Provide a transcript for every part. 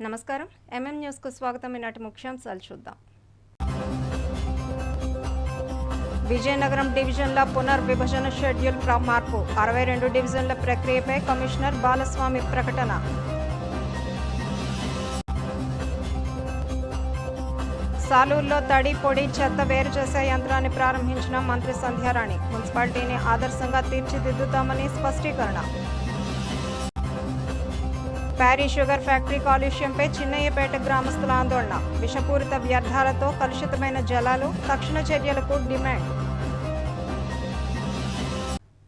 నమస్కారం. న్యూస్కు స్వాగతం. ఈనాటి ముఖ్యాంశాలు చూద్దాం. విజయనగరం డివిజన్ల పునర్విభజన షెడ్యూల్ మార్పు. 62 డివిజన్ల ప్రక్రియపై కమిషనర్ బాలస్వామి ప్రకటన. సాలూరులో తడి పొడి చెత్త వేరు చేసే యంత్రాన్ని ప్రారంభించిన మంత్రి సంధ్యారాణి. మున్సిపాలిటీని ఆదర్శంగా తీర్చిదిద్దుతామని స్పష్టీకరణ. ప్యారీ షుగర్ ఫ్యాక్టరీ కాలుష్యంపై చిన్నయ్యపేట గ్రామస్తుల ఆందోళన. విషపూరిత వ్యర్థాలతో కలుషితమైన జలాలు, తక్షణ చర్యలకు డిమాండ్.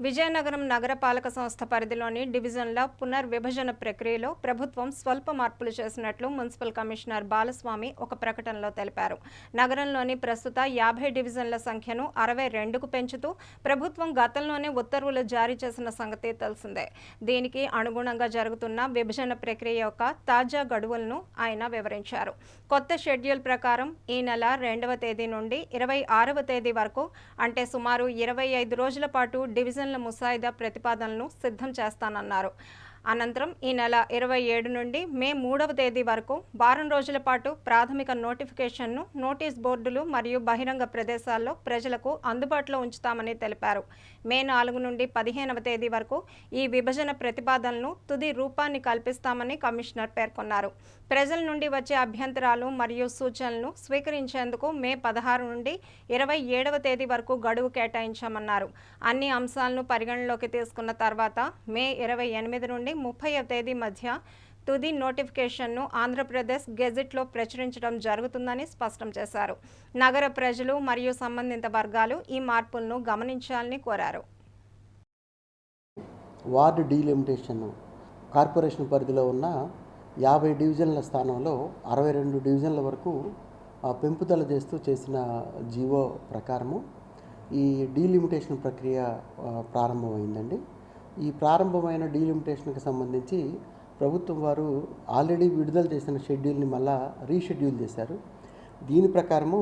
విజయనగరం నగరపాలక సంస్థ పరిధిలోని డివిజన్ల పునర్విభజన ప్రక్రియలో ప్రభుత్వం స్వల్ప మార్పులు చేసినట్లు మున్సిపల్ కమిషనర్ బాలస్వామి ఒక ప్రకటనలో తెలిపారు. నగరంలోని ప్రస్తుత 50 డివిజన్ల సంఖ్యను 62కు పెంచుతూ ప్రభుత్వం గతంలోనే ఉత్తర్వులు జారీ చేసిన సంగతి తెలిసిందే. దీనికి అనుగుణంగా జరుగుతున్న విభజన ప్రక్రియ యొక్క తాజా గడువులను ఆయన వివరించారు. కొత్త షెడ్యూల్ ప్రకారం ఈ నెల 2వ తేదీ నుండి 26వ తేదీ వరకు, అంటే సుమారు 25 రోజుల పాటు డివిజన్ ముసాయిదా ప్రతిపాదనలను సిద్ధం చేస్తానన్నారు. అనంతరం ఈ నెల 27 నుండి మే 3వ తేదీ వరకు వారం రోజుల పాటు ప్రాథమిక నోటిఫికేషన్ను నోటీస్ బోర్డులు మరియు బహిరంగ ప్రదేశాల్లో ప్రజలకు అందుబాటులో ఉంచుతామని తెలిపారు. మే 4 నుండి 15వ తేదీ వరకు ఈ విభజన ప్రతిపాదనలను తుది రూపాన్ని కల్పిస్తామని కమిషనర్ పేర్కొన్నారు. ప్రజల నుండి వచ్చే అభ్యంతరాలు మరియు సూచనలను స్వీకరించేందుకు మే 16 నుండి 27వ తేదీ వరకు గడువు కేటాయించామన్నారు. అన్ని అంశాలను పరిగణలోకి తీసుకున్న తర్వాత మే 28 నుండి 30వ తేదీ మధ్య తుది నోటిఫికేషన్ను ఆంధ్రప్రదేశ్ గెజిట్లో ప్రచురించడం జరుగుతుందని స్పష్టం చేశారు. నగర ప్రజలు మరియు సంబంధిత వర్గాలు ఈ మార్పులను గమనించాలని కోరారు. వార్డు డీలిమిటేషన్ కార్పొరేషన్ పరిధిలో ఉన్న 50 డివిజన్ల స్థానంలో 62 డివిజన్ల వరకు పెంపుదల చేసిన జీవో ప్రకారము ఈ డీలిమిటేషన్ ప్రక్రియ ప్రారంభమైందండి. ఈ ప్రారంభమైన డీలిమిటేషన్కి సంబంధించి ప్రభుత్వం వారు ఆల్రెడీ విడుదల చేసిన షెడ్యూల్ని మళ్ళా రీషెడ్యూల్ చేశారు. దీని ప్రకారము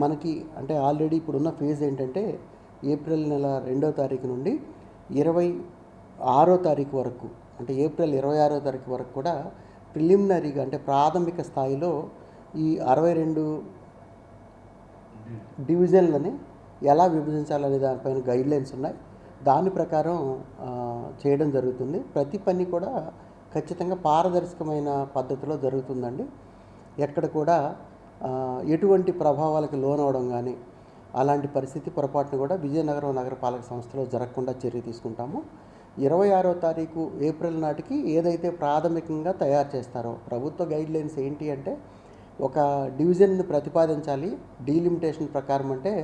మనకి అంటే ఆల్రెడీ ఇప్పుడున్న ఫేజ్ ఏంటంటే ఏప్రిల్ నెల 2వ తారీఖు నుండి 26వ తారీఖు వరకు, అంటే ఏప్రిల్ 26వ తారీఖు వరకు కూడా ప్రిలిమినరీగా అంటే ప్రాథమిక స్థాయిలో ఈ 62 డివిజన్లని ఎలా విభజించాలనే దానిపైన గైడ్లైన్స్ ఉన్నాయి. దాని ప్రకారం చేయడం జరుగుతుంది. ప్రతి పని కూడా ఖచ్చితంగా పారదర్శకమైన పద్ధతిలో జరుగుతుందండి. ఎక్కడ కూడా ఎటువంటి ప్రభావాలకు లోనవడం కానీ అలాంటి పరిస్థితి పొరపాటును కూడా విజయనగరం నగరపాలక సంస్థలో జరగకుండా చర్య తీసుకుంటాము. 26వ తారీఖు ఏప్రిల్ నాటికి ఏదైతే ప్రాథమికంగా తయారు చేస్తారో ప్రభుత్వ గైడ్లైన్స్ ఏంటి అంటే, ఒక డివిజన్ని ప్రతిపాదించాలి డీలిమిటేషన్ ప్రకారం అంటే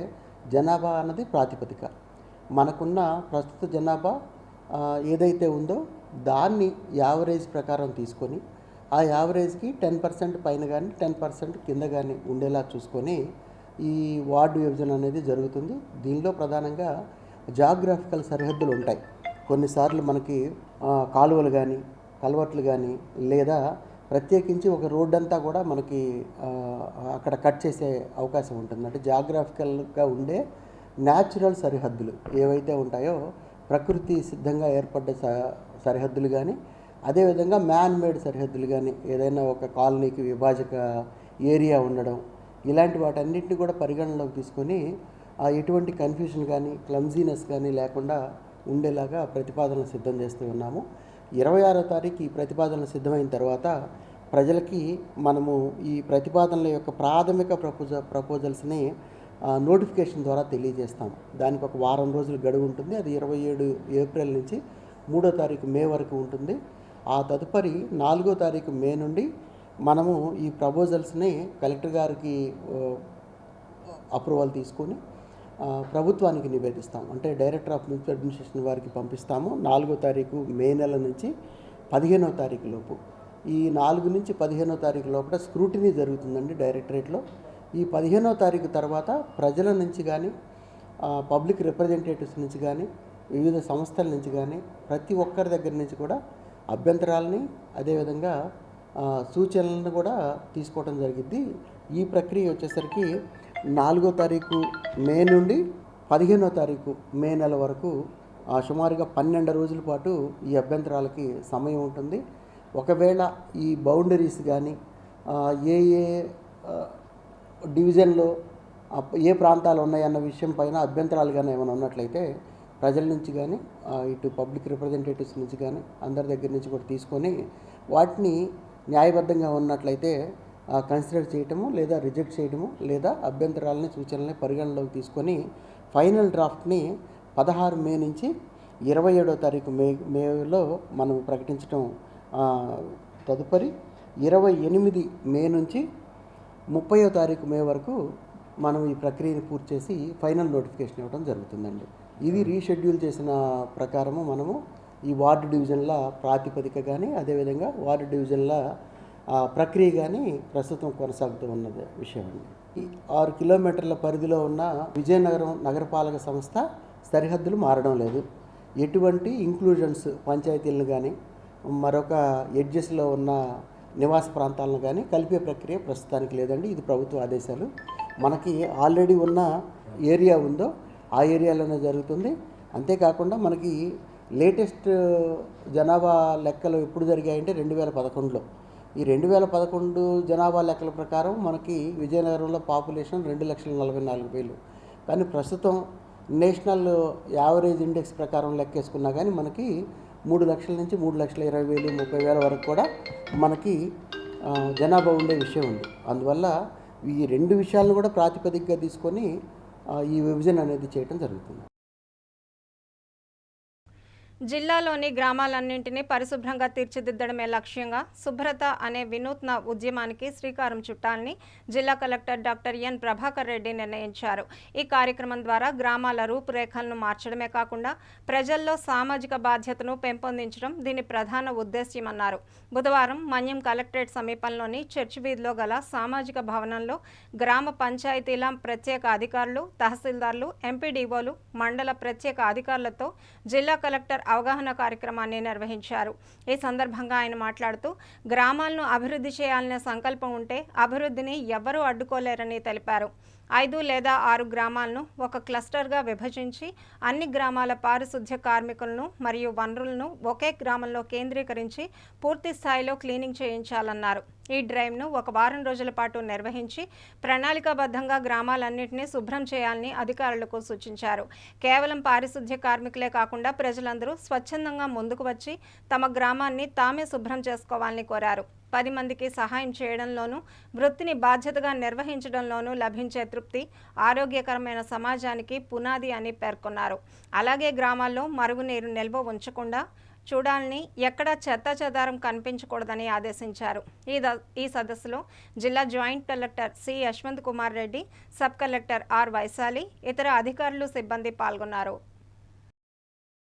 జనాభా అన్నది ప్రాతిపదిక. మనకున్న ప్రస్తుత జనాభా ఏదైతే ఉందో దాన్ని యావరేజ్ ప్రకారం తీసుకొని ఆ యావరేజ్కి 10% పైన కానీ 10% కింద కానీ ఉండేలా చూసుకొని ఈ వార్డు విభజన అనేది జరుగుతుంది. దీనిలో ప్రధానంగా జాగ్రఫికల్ సరిహద్దులు ఉంటాయి. కొన్నిసార్లు మనకి కాలువలు కానీ కల్వర్ట్లు కానీ లేదా ప్రత్యేకించి ఒక రోడ్డు అంతా కూడా మనకి అక్కడ కట్ చేసే అవకాశం ఉంటుంది. అంటే జాగ్రఫికల్గా ఉండే న్యాచురల్ సరిహద్దులు ఏవైతే ఉంటాయో ప్రకృతి సిద్ధంగా ఏర్పడ్డ సరిహద్దులు కానీ, అదేవిధంగా మ్యాన్ మేడ్ సరిహద్దులు కానీ, ఏదైనా ఒక కాలనీకి విభాజక ఏరియా ఉండడం, ఇలాంటి వాటన్నిటిని కూడా పరిగణనలోకి తీసుకొని ఎటువంటి కన్ఫ్యూషన్ కానీ క్లమ్జీనెస్ కానీ లేకుండా ఉండేలాగా ప్రతిపాదనలు సిద్ధం చేస్తూ ఉన్నాము. 26వ తారీఖు ఈ ప్రతిపాదనలు సిద్ధమైన తర్వాత ప్రజలకి మనము ఈ ప్రతిపాదనల యొక్క ప్రాథమిక ప్రపోజల్స్ని నోటిఫికేషన్ ద్వారా తెలియజేస్తాం. దానికి ఒక వారం రోజులు గడువు ఉంటుంది. అది 27 ఏప్రిల్ నుంచి 3వ తారీఖు మే వరకు ఉంటుంది. ఆ తదుపరి 4వ తారీఖు మే నుండి మనము ఈ ప్రపోజల్స్ని కలెక్టర్ గారికి అప్రూవల్ తీసుకొని ప్రభుత్వానికి నివేదిస్తాం. అంటే డైరెక్టర్ ఆఫ్ మున్సిపల్ అడ్మినిస్ట్రేషన్ వారికి పంపిస్తాము. 4వ తారీఖు మే నెల నుంచి 15వ తారీఖు లోపు. ఈ 4 నుంచి 15వ తారీఖు లోపల స్క్రూటినీ జరుగుతుందండి డైరెక్టరేట్లో. ఈ 15వ తారీఖు తర్వాత ప్రజల నుంచి కానీ పబ్లిక్ రిప్రజెంటేటివ్స్ నుంచి కానీ వివిధ సంస్థల నుంచి కానీ ప్రతి ఒక్కరి దగ్గర నుంచి కూడా అభ్యంతరాలని అదేవిధంగా సూచనలను కూడా తీసుకోవడం జరిగింది. ఈ ప్రక్రియ వచ్చేసరికి 4వ తారీఖు మే నుండి 15వ తారీఖు మే నెల వరకు సుమారుగా 12 రోజుల పాటు ఈ అభ్యంతరాలకి సమయం ఉంటుంది. ఒకవేళ ఈ బౌండరీస్ కానీ ఏ ఏ డివిజన్లో ఏ ప్రాంతాలు ఉన్నాయన్న విషయం పైన అభ్యంతరాలు కానీ ఏమైనా ఉన్నట్లయితే ప్రజల నుంచి కానీ ఇటు పబ్లిక్ రిప్రజెంటేటివ్స్ నుంచి కానీ అందరి దగ్గర నుంచి కూడా తీసుకొని వాటిని న్యాయబద్ధంగా ఉన్నట్లయితే కన్సిడర్ చేయటము లేదా రిజెక్ట్ చేయడము లేదా అభ్యంతరాలని సూచనల్ని పరిగణలోకి తీసుకొని ఫైనల్ డ్రాఫ్ట్ని 16 మే నుంచి 27వ తారీఖు మేలో మనం ప్రకటించడం, తదుపరి 28 మే నుంచి 30వ తారీఖు మే వరకు మనం ఈ ప్రక్రియను పూర్తి చేసి ఫైనల్ నోటిఫికేషన్ ఇవ్వడం జరుగుతుందండి. ఇది రీషెడ్యూల్ చేసిన ప్రకారము మనము ఈ వార్డు డివిజన్ల ప్రాతిపదిక కానీ అదేవిధంగా వార్డు డివిజన్ల ప్రక్రియ కానీ ప్రస్తుతం కొనసాగుతూ ఉన్నది విషయం అండి. ఈ 6 కిలోమీటర్ల పరిధిలో ఉన్న విజయనగరం నగరపాలక సంస్థ సరిహద్దులు మారడం లేదు. ఎటువంటి ఇంక్లూజన్స్ పంచాయతీలను కానీ మరొక ఎడ్జెస్లో ఉన్న నివాస ప్రాంతాలను కానీ కలిపే ప్రక్రియ ప్రస్తుతానికి లేదండి. ఇది ప్రభుత్వ ఆదేశాలు. మనకి ఆల్రెడీ ఉన్న ఏరియా ఉందో ఆ ఏరియాలోనే జరుగుతుంది. అంతేకాకుండా మనకి లేటెస్ట్ జనాభా లెక్కలు ఎప్పుడు జరిగాయంటే 2011లో. ఈ 2011 జనాభా లెక్కల ప్రకారం మనకి విజయనగరంలో పాపులేషన్ 2,44,000. కానీ ప్రస్తుతం నేషనల్ యావరేజ్ ఇండెక్స్ ప్రకారం లెక్కేసుకున్నా కానీ మనకి 3 లక్షల నుంచి 3,20,000, 30,000 వరకు కూడా మనకి జనాభా ఉండే విషయం ఉంది. అందువల్ల ఈ 2 విషయాలను కూడా ప్రాతిపదికగా తీసుకొని ఈ విభజన అనేది చేయడం జరుగుతుంది. జిల్లాలోని గ్రామాలన్నింటినీ పరిశుభ్రంగా తీర్చిదిద్దడమే లక్ష్యంగా శుభ్రత అనే వినూత్న ఉద్యమానికి శ్రీకారం చుట్టాలని జిల్లా collector doctor N Prabhakar Reddy నిర్ణయించారు. ఈ కార్యక్రమం ద్వారా గ్రామాల రూపురేఖలను మార్చడమే కాకుండా ప్రజల్లో సామాజిక బాధ్యతను పెంపొందించడం దీని ప్రధాన ఉద్దేశ్యమన్నారు. బుధవారం మన్యం కలెక్టరేట్ సమీపంలోని చర్చి వీధిలో గల సామాజిక భవనంలో గ్రామ పంచాయతీల ప్రత్యేక అధికారులు, తహసీల్దార్లు, ఎంపీడీఓలు, మండల ప్రత్యేక అధికారులతో జిల్లా కలెక్టర్ అవగాహన కార్యక్రమాన్ని నిర్వహించారు. ఈ సందర్భంగా ఆయన మాట్లాడుతూ గ్రామాలను అభివృద్ధి చేయాలనే సంకల్పం ఉంటే అభివృద్ధిని ఎవ్వరూ అడ్డుకోలేరని తెలిపారు. 5 లేదా 6 గ్రామాలను ఒక క్లస్టర్గా విభజించి అన్ని గ్రామాల పారిశుద్ధ్య కార్మికులను మరియు వనరులను ఒకే గ్రామంలో కేంద్రీకరించి పూర్తి స్థాయిలో క్లీనింగ్ చేయించాలన్నారు. ఈ డ్రైవ్ను 1 వారం రోజుల పాటు నిర్వహించి ప్రణాళికాబద్ధంగా గ్రామాలన్నింటినీ శుభ్రం చేయాలని అధికారులకు సూచించారు. కేవలం పారిశుద్ధ్య కార్మికులే కాకుండా ప్రజలందరూ స్వచ్ఛందంగా ముందుకు వచ్చి తమ గ్రామాన్ని తామే శుభ్రం చేసుకోవాలని కోరారు. 10 మందికి సహాయం చేయడంలోనూ వృత్తిని బాధ్యతగా నిర్వహించడంలోనూ లభించే తృప్తి ఆరోగ్యకరమైన సమాజానికి పునాది అని పేర్కొన్నారు. అలాగే గ్రామాల్లో మరుగునీరు నిల్వ ఉంచకుండా చూడాలని, ఎక్కడా చెత్త చెదారం కనిపించకూడదని ఆదేశించారు. ఈ సదస్సులో జిల్లా joint collector C Yashwant Kumar Reddy, sub collector R Vaishali, ఇతర అధికారులు, సిబ్బంది పాల్గొన్నారు.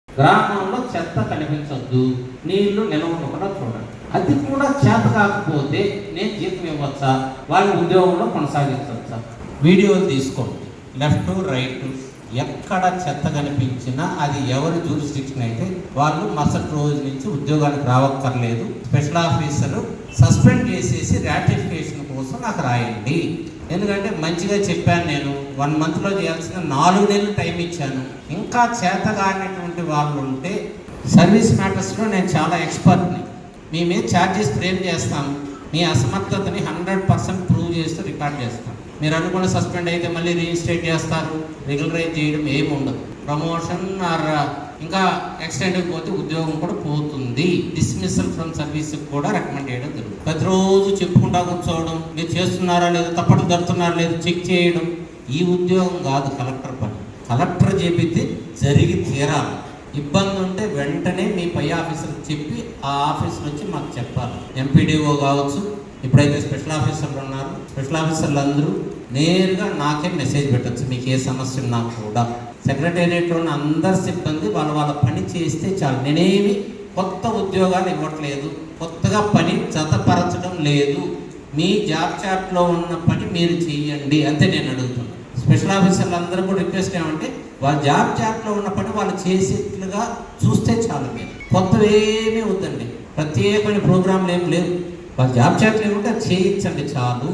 గ్రామంలో చెత్త కనిపించొద్దు, నీళ్లు నిలవకుండా చూడండి. అది కూడా చేత కాకపోతే నేను జీతం ఇవ్వచ్చా, వాళ్ళ ఉద్యోగంలో కొనసాగించవచ్చా? వీడియోలు తీసుకోండి, లెఫ్ట్ రైట్ ఎక్కడ చెత్త కనిపించినా అది ఎవరి జ్యూరిస్డిక్షన్ అయితే వాళ్ళు మరుసటి రోజు నుంచి ఉద్యోగానికి రావక్కర్లేదు. స్పెషల్ ఆఫీసర్ సస్పెండ్ చేసేసి రాటిఫికేషన్ కోసం నాకు రాయండి. ఎందుకంటే మంచిగా చెప్పాను, నేను 1 మంత్లో చేయాల్సిన 4 నెలలు టైం ఇచ్చాను. ఇంకా చేత కానిటువంటి వాళ్ళు ఉంటే సర్వీస్ మ్యాటర్స్లో నేను చాలా ఎక్స్పర్ట్ని. మీ మీద ఛార్జెస్ ఫ్రేమ్ చేస్తాను, మీ అసమర్థతని 100% ప్రూవ్ చేస్తూ రికార్డ్ చేస్తాను. మీరు అనుకున్న సస్పెండ్ అయితే మళ్ళీ రీఇన్స్టేట్ చేస్తారు, రెగ్యులరైజ్ చేయడం ఏమి ఉండదు. ప్రమోషన్ ఆర్ ఇంకా ఎక్స్టెండ్ అయిపోతే ఉద్యోగం కూడా పోతుంది. డిస్మిసల్ ఫ్రమ్ సర్వీస్కి కూడా రికమెండ్ చేయడం జరుగుతుంది. ప్రతిరోజు చెప్పుకుంటా కూర్చోవడం, మీరు చేస్తున్నారా లేదు, తప్పట్లు జరుగుతున్నారా లేదు చెక్ చేయడం, ఈ ఉద్యోగం కాదు కలెక్టర్ పని. కలెక్టర్ చెబితే జరిగి తీరాలి. ఇబ్బంది ఉంటే వెంటనే మీ పై ఆఫీసర్కి చెప్పి ఆ ఆఫీసర్ వచ్చి మాకు చెప్పాలి. ఎంపీడీఓ కావచ్చు, ఇప్పుడైతే స్పెషల్ ఆఫీసర్లు ఉన్నారు, స్పెషల్ ఆఫీసర్లు అందరూ నేరుగా నాకే మెసేజ్ పెట్టచ్చు మీకు ఏ సమస్య ఉన్నా కూడా. సెక్రటేరియట్లో ఉన్న అందరి సిబ్బంది వాళ్ళ పని చేస్తే చాలు. నేనేమి కొత్త ఉద్యోగాలు ఇవ్వట్లేదు, కొత్తగా పని జతపరచడం లేదు. మీ జాబ్ చార్ట్లో ఉన్న పని మీరు చేయండి అంతే నేను అడుగుతున్నాను. స్పెషల్ ఆఫీసర్లు అందరూ కూడా రిక్వెస్ట్ ఏమంటే వాళ్ళ జాబ్ చార్ట్లో ఉన్న పని వాళ్ళు చేసేట్లుగా చూస్తే చాలు. మీరు కొత్తవి ఏమీ వద్దండి, ప్రత్యేకమైన ప్రోగ్రాంలు ఏం లేవు. వాళ్ళ జాబ్ చార్ట్లు ఏమంటే అది చేయించండి చాలు.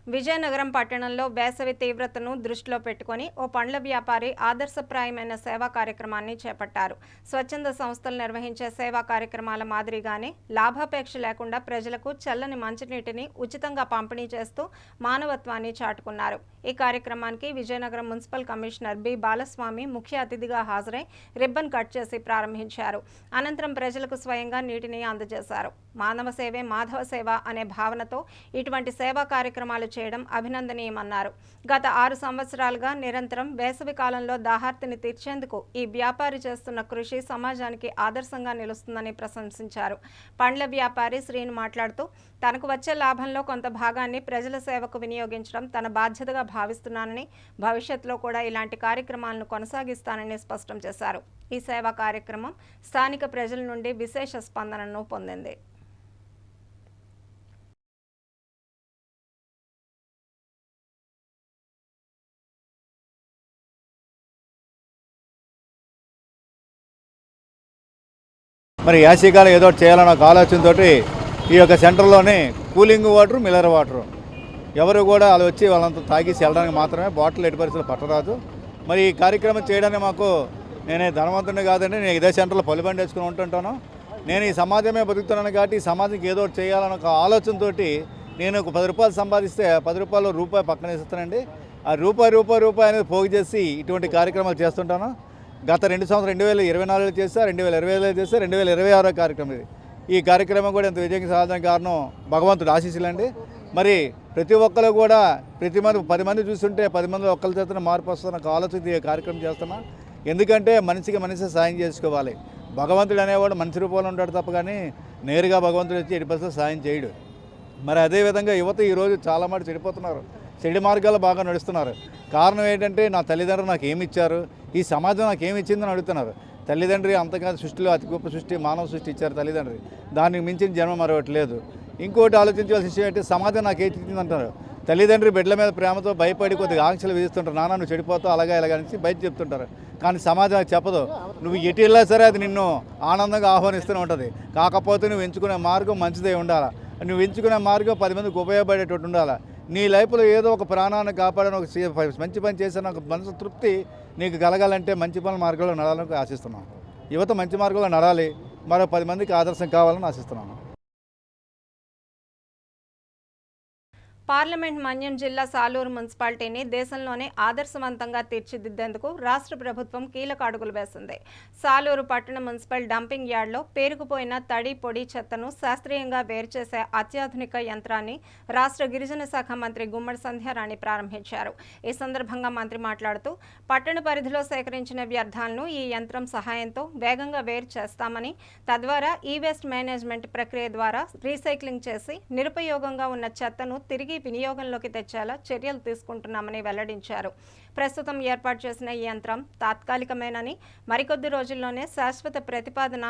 విజయనగరం పట్టణంలో వేసవి తీవ్రతను దృష్టిలో పెట్టుకుని ఓ పండ్ల వ్యాపారి ఆదర్శప్రాయమైన సేవా కార్యక్రమాన్ని చేపట్టారు. స్వచ్ఛంద సంస్థలు నిర్వహించే సేవా కార్యక్రమాల మాదిరిగానే లాభాపేక్ష లేకుండా ప్రజలకు చల్లని మంచినీటిని ఉచితంగా పంపిణీ చేస్తూ మానవత్వాన్ని చాటుకున్నారు. ఈ కార్యక్రమానికి Vizianagaram municipal commissioner B Balaswamy ముఖ్య అతిథిగా హాజరై రిబ్బన్ కట్ చేసి ప్రారంభించారు. అనంతరం ప్రజలకు స్వయంగా నీటిని అందజేశారు. మానవ సేవే మాధవ సేవ అనే భావనతో ఇటువంటి సేవా కార్యక్రమాలు చేయడం అభినందనీయమన్నారు. గత 6 సంవత్సరాలుగా నిరంతరం వేసవి కాలంలో దాహార్తిని తీర్చేందుకు ఈ వ్యాపారి చేస్తున్న కృషి సమాజానికి ఆదర్శంగా నిలుస్తుందని ప్రశంసించారు. పండ్ల వ్యాపారి శ్రీను మాట్లాడుతూ తనకు వచ్చే లాభంలో కొంత భాగాన్ని ప్రజల సేవకు వినియోగించడం తన బాధ్యతగా భావిస్తున్నానని, భవిష్యత్తులో కూడా ఇలాంటి కార్యక్రమాలను కొనసాగిస్తానని స్పష్టం చేశారు. ఈ సేవా కార్యక్రమం స్థానిక ప్రజల నుండి విశేష స్పందనను పొందింది. మరి యాసీకాలం ఏదో ఒకటి చేయాలన్న ఒక ఆలోచనతో ఈ యొక్క సెంటర్లోనే కూలింగ్ వాటర్, మిల్లర్ వాటర్ ఎవరు కూడా వాళ్ళు వచ్చి వాళ్ళంతా తాగేసి వెళ్ళడానికి మాత్రమే, బాటిల్ ఎట్టి పరిస్థితులు పట్టరాదు. మరి ఈ కార్యక్రమం చేయడానికి మాకు నేనే ధనవంతుడిని కాదండి, నేను ఇదే సెంటర్లో పలుబండి వేసుకుని ఉంటుంటాను. నేను ఈ సమాజమే బతుకుతున్నాను కాబట్టి ఈ సమాజంకి ఏదో ఒకటి చేయాలన్న ఒక ఆలోచనతో నేను ఒక 10 రూపాయలు సంపాదిస్తే 10 రూపాయలు రూపాయి పక్కన ఇస్తానండి. ఆ రూపాయి అనేది పోగు చేసి ఇటువంటి కార్యక్రమాలు చేస్తుంటాను. గత 2 సంవత్సరాలు 2024లో చేశా, 2025లో చేశా, 2026 కార్యక్రమం ఇది. ఈ కార్యక్రమం కూడా ఎంత విజయంగా సాధడానికి కారణం భగవంతుడు ఆశీస్సులండి. మరి ప్రతి ఒక్కరు కూడా 10 మంది చూస్తుంటే 10 మంది ఒక్కరి చేత మార్పు వస్తున్న ఒక ఆలోచన ఈ కార్యక్రమం చేస్తున్నా. ఎందుకంటే మనిషికి మనిషి సాయం చేసుకోవాలి. భగవంతుడు అనేవాడు మనిషి రూపంలో ఉంటాడు తప్ప కానీ నేరుగా భగవంతుడు వచ్చి 80% సాయం చేయడు. మరి అదేవిధంగా యువత ఈరోజు చాలా మంది చెడిపోతున్నారు, చెడు మార్గాలు బాగా నడుస్తున్నారు. కారణం ఏంటంటే నా తల్లిదండ్రులు నాకు ఏమి ఇచ్చారు, ఈ సమాజం నాకు ఏమి ఇచ్చిందని అడుగుతున్నారు. తల్లిదండ్రి అంతగా సృష్టిలో అతి గొప్ప సృష్టి మానవ సృష్టి ఇచ్చారు తల్లిదండ్రి, దానికి మించిన జన్మ మరొకటి లేదు. ఇంకోటి ఆలోచించవలసిన విషయం ఏంటి, సమాజం నాకు ఏది ఇచ్చింది అంటారు. తల్లిదండ్రి బిడ్డల మీద ప్రేమతో భయపడి కొద్దిగా ఆంక్షలు విధిస్తుంటారు. నాన్న నువ్వు చెడిపోతావు అలాగా ఇలాగా నుంచి బయట చెప్తుంటారు. కానీ సమాజం చెప్పదు. నువ్వు ఎటు వెళ్ళా సరే అది నిన్ను ఆనందంగా ఆహ్వానిస్తూనే ఉంటుంది. కాకపోతే నువ్వు ఎంచుకునే మార్గం మంచిదే ఉండాలి. నువ్వు ఎంచుకునే మార్గం 10 మందికి ఉపయోగపడేటట్టు ఉండాలి. నీ లైఫ్లో ఏదో ఒక ప్రాణాన్ని కాపాడని ఒక మంచి పని చేసిన ఒక మనసు తృప్తి నీకు కలగాలంటే మంచి పనుల మార్గంలో నడాలని ఆశిస్తున్నాను. యువత మంచి మార్గంలో నడాలి, మరో 10 మందికి ఆదర్శం కావాలని ఆశిస్తున్నాను. పార్లమెంట్ మన్యం జిల్లా సాలూరు మున్సిపాలిటీని దేశంలోనే ఆదర్శవంతంగా తీర్చిదిద్దేందుకు రాష్ట్ర ప్రభుత్వం కీలక అడుగులు వేసింది. సాలూరు పట్టణ మున్సిపల్ డంపింగ్ యార్డ్లో పేరుకుపోయిన తడి పొడి చెత్తను శాస్త్రీయంగా వేరుచేసే అత్యాధునిక యంత్రాన్ని రాష్ట్ర గిరిజన శాఖ మంత్రి గుమ్మడి సంధ్యారాణి ప్రారంభించారు. ఈ సందర్భంగా మంత్రి మాట్లాడుతూ పట్టణ పరిధిలో సేకరించిన వ్యర్థాలను ఈ యంత్రం సహాయంతో వేగంగా వేరు చేస్తామని, తద్వారా ఈ వేస్ట్ మేనేజ్మెంట్ ప్రక్రియ ద్వారా రీసైక్లింగ్ చేసి నిరుపయోగంగా ఉన్న చెత్తను తిరిగి వినియోగంలోకి తెచ్చేలా చర్యలు తీసుకుంటున్నామని వెల్లడించారు. ప్రస్తుతం ఏర్పాటు చేసిన ఈ యంత్రం తాత్కాలికమేనని, మరికొద్ది రోజుల్లోనే శాశ్వత ప్రతిపాదన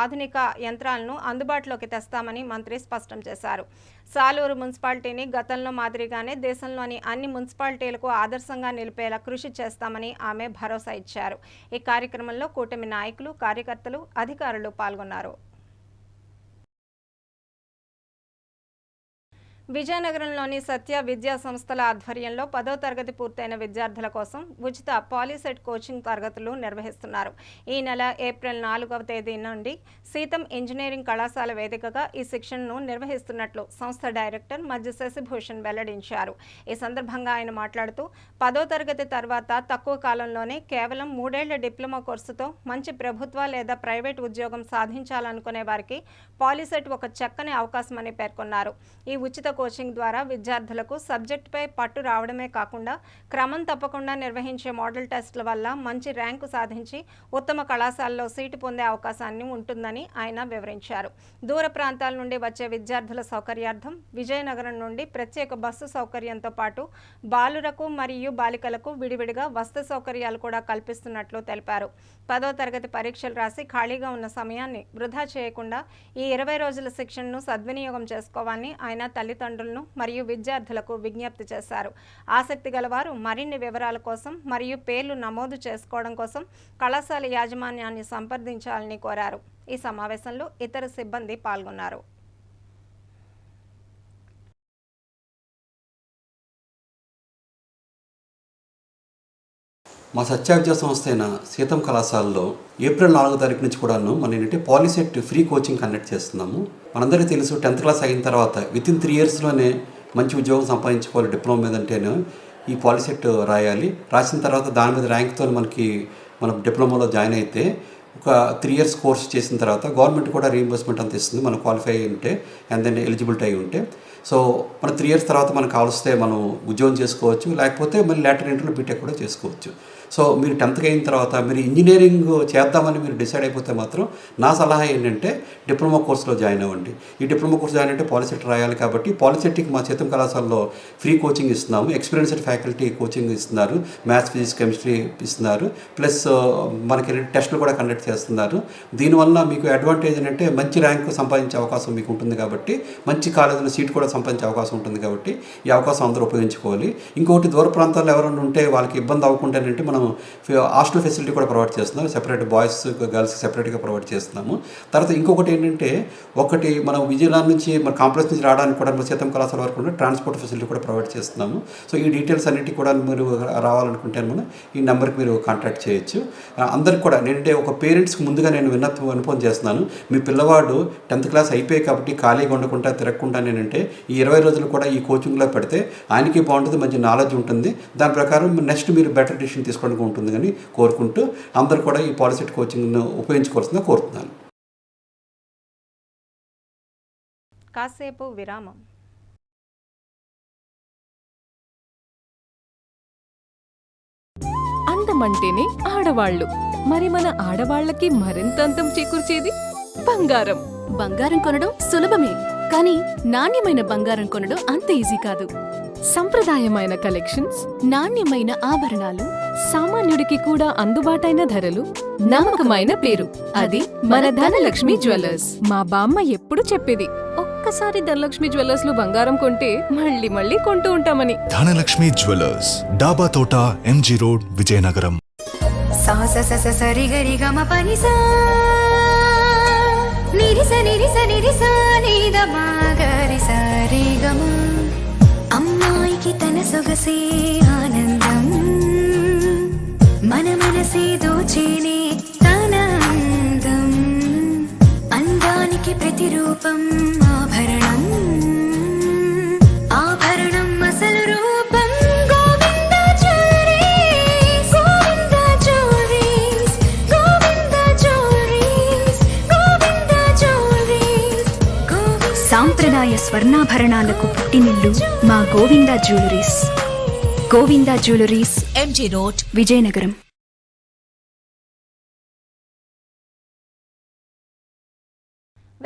ఆధునిక యంత్రాలను అందుబాటులోకి తెస్తామని మంత్రి స్పష్టం చేశారు. సాలూరు మున్సిపాలిటీని గతంలో మాదిరిగానే దేశంలోని అన్ని మున్సిపాలిటీలకు ఆదర్శంగా నిలిపేలా కృషి చేస్తామని ఆమె భరోసా ఇచ్చారు. ఈ కార్యక్రమంలో కూటమి నాయకులు, కార్యకర్తలు, అధికారులు పాల్గొన్నారు. విజయనగరంలోని సత్య విద్యా సంస్థల ఆధ్వర్యంలో 10వ తరగతి పూర్తయిన విద్యార్థుల కోసం ఉచిత పాలీసెట్ కోచింగ్ తరగతులు నిర్వహిస్తున్నారు. ఈ నెల ఏప్రిల్ 4వ తేదీ నుండి సీతం ఇంజనీరింగ్ కళాశాల వేదికగా ఈ శిక్షణను నిర్వహిస్తున్నట్లు సంస్థ డైరెక్టర్ మధ్య శశిభూషణ్ వెల్లడించారు. ఈ సందర్భంగా ఆయన మాట్లాడుతూ 10వ తరగతి తర్వాత తక్కువ కాలంలోనే కేవలం 3 ఏళ్ల డిప్లొమా కోర్సుతో మంచి ప్రభుత్వ లేదా ప్రైవేట్ ఉద్యోగం సాధించాలనుకునే వారికి పాలీసెట్ ఒక చక్కని అవకాశమని పేర్కొన్నారు. ఈ ఉచిత కోచింగ్ ద్వారా విద్యార్థులకు సబ్జెక్టుపై పట్టు రావడమే కాకుండా క్రమం తప్పకుండా నిర్వహించే మోడల్ టెస్టుల వల్ల మంచి ర్యాంకు సాధించి ఉత్తమ కళాశాలలో సీటు పొందే అవకాశాన్ని ఉంటుందని ఆయన వివరించారు. దూర ప్రాంతాల నుండి వచ్చే విద్యార్థుల సౌకర్యార్థం విజయనగరం నుండి ప్రత్యేక బస్సు సౌకర్యంతో పాటు బాలురకు మరియు బాలికలకు విడివిడిగా వసతి సౌకర్యాలు కూడా కల్పిస్తున్నట్లు తెలిపారు. 10వ తరగతి పరీక్షలు రాసి ఖాళీగా ఉన్న సమయాన్ని వృధా చేయకుండా ఈ 20 రోజుల శిక్షణను సద్వినియోగం చేసుకోవాలని ఆయన తల్లిదండ్రులను మరియు విద్యార్థులకు విజ్ఞప్తి చేశారు. ఆసక్తి గలవారు మరిన్ని వివరాల కోసం మరియు పేర్లు నమోదు చేసుకోవడం కోసం కళాశాల యాజమాన్యాన్ని సంప్రదించాలని కోరారు. ఈ సమావేశంలో ఇతర సిబ్బంది పాల్గొన్నారు. మా సత్య విద్యా సంస్థ అయిన సీతం కళాశాలలో ఏప్రిల్ 4వ తారీఖు నుంచి కూడాను మనం ఏంటంటే పాలిసెట్ ఫ్రీ కోచింగ్ కండక్ట్ చేస్తున్నాము. మనందరికీ తెలుసు 10th క్లాస్ అయిన తర్వాత వితిన్ 3 ఇయర్స్లోనే మంచి ఉద్యోగం సంపాదించుకోవాలి. డిప్లొమా మీద అంటేనే ఈ పాలిసెట్ రాయాలి. రాసిన తర్వాత దాని మీద ర్యాంక్తో మనం డిప్లొమాలో జాయిన్ అయితే ఒక 3 ఇయర్స్ కోర్స్ చేసిన తర్వాత గవర్నమెంట్ కూడా రీయింబర్స్మెంట్ అంత ఇస్తుంది మనం క్వాలిఫై అయి ఉంటే అండ్ దెన్ ఎలిజిబిలిటీ అయి ఉంటే. సో మన 3 ఇయర్స్ తర్వాత మనకు కావలిస్తే మనం ఉద్యోగం చేసుకోవచ్చు, లేకపోతే మళ్ళీ లేటర్ ఇంటర్లో బీటెక్ కూడా చేసుకోవచ్చు. సో మీరు 10th అయిన తర్వాత మీరు ఇంజనీరింగ్ చేద్దామని మీరు డిసైడ్ అయిపోతే మాత్రం నా సలహా ఏంటంటే డిప్లొమా కోర్సులో జాయిన్ అవ్వండి. ఈ డిప్లొమా కోర్స్ జాయిన్ అంటే పాలిసెట్ రాయాలి కాబట్టి పాలిసెట్కి మా సీతం కళాశాలలో ఫ్రీ కోచింగ్ ఇస్తున్నాము. ఎక్స్పీరియన్స్డ్ ఫ్యాకల్టీ కోచింగ్ ఇస్తున్నారు, మ్యాథ్స్ ఫిజిక్స్ కెమిస్ట్రీ ఇస్తున్నారు, ప్లస్ మనకి టెస్టులు కూడా కండక్ట్ చేస్తున్నారు. దీనివల్ల మీకు అడ్వాంటేజ్ ఏంటంటే మంచి ర్యాంక్ సంపాదించే అవకాశం మీకు ఉంటుంది కాబట్టి, మంచి కాలేజీలో సీట్ కూడా సంపాదించే అవకాశం ఉంటుంది కాబట్టి ఈ అవకాశం అందరూ ఉపయోగించుకోవాలి. ఇంకొకటి దూర ప్రాంతాల్లో ఎవరైనా ఉంటే వాళ్ళకి ఇబ్బంది అవ్వకుండానంటే మనం హాస్టల్ ఫెసిలిటీ కూడా ప్రొవైడ్ చేస్తున్నాం. సెపరేట్ బాయ్స్ గర్ల్స్ సెపరేట్గా ప్రొవైడ్ చేస్తున్నాము. తర్వాత ఇంకొకటి ఏంటంటే మనం విజయనగరం నుంచి మన కాంప్లెక్స్ నుంచి రావడానికి కూడా సీతం కళాశాల వరకు కూడా ట్రాన్స్పోర్ట్ ఫెసిలిటీ కూడా ప్రొవైడ్ చేస్తున్నాము. సో ఈ డీటెయిల్స్ అన్నిటి కూడా మీరు రావాలనుకుంటే ఈ నెంబర్కి మీరు కాంటాక్ట్ చేయొచ్చు. అందరికి కూడా నేనంటే ఒక పేరెంట్స్కి ముందుగా నేను విన్నపం చేస్తున్నాను. మీ పిల్లవాడు 10th క్లాస్ అయిపోయాయి కాబట్టి ఖాళీగా ఉండకుండా తిరగకుండా నేనంటే ఈ 20 రోజులు కూడా ఈ కోచింగ్లో పెడితే ఆయనకి బాగుంటుంది, మంచి నాలెడ్జ్ ఉంటుంది. దాని ప్రకారం నెక్స్ట్ మీరు బెటర్ డిసిషన్ తీసుకోవడానికి ఉంటుంది అని కోరుకుంటూ అందరూ కూడా ఈ పాలిసెట్ కోచింగ్ను ఉపయోగించుకోవాల్సిందిగా కోరుతున్నాను. కాసేపు విరామం. అందమంటేనే ఆడవాళ్ళు, మరి మన ఆడవాళ్ళకి మరింత అందం చేకూర్చేది బంగారం. బంగారం కొనడం సులభమే, కానీ నాణ్యమైన బంగారం కొనడం అంత ఈజీ కాదు. సంప్రదాయమైన కలెక్షన్స్, నాణ్యమైన ఆభరణాలు, సామాన్యుడికి కూడా అందుబాటైన ధరలు, నమ్మకమైన పేరు, అది మన ధనలక్ష్మి జ్యువెలర్స్. మా బామ్మ ఎప్పుడు చెప్పేది, ఒక్కసారి ధనలక్ష్మి జ్యువెలర్స్ లో బంగారం కొంటే మళ్ళీ మళ్ళీ కొంటూ ఉంటామని. ధనలక్ష్మి జ్యువెలర్స్, డాబా తోట, ఎంజీ రోడ్, విజయనగరం. అమ్మాయికి తన సొగసే ఆనందం, మన మనసే దోచేనే తన అందం, అందానికి ప్రతిరూపం ఆభరణం, ఆభరణం అసలు రూపం Govinda jewelleries, Govinda jewelleries, Govinda jewelleries, Govinda jewelleries. సాంప్రదాయ స్వర్ణాభరణాలకు పుట్టినిల్లు మా Govinda jewelleries. Govinda jewelleries, MG road, Vizianagaram.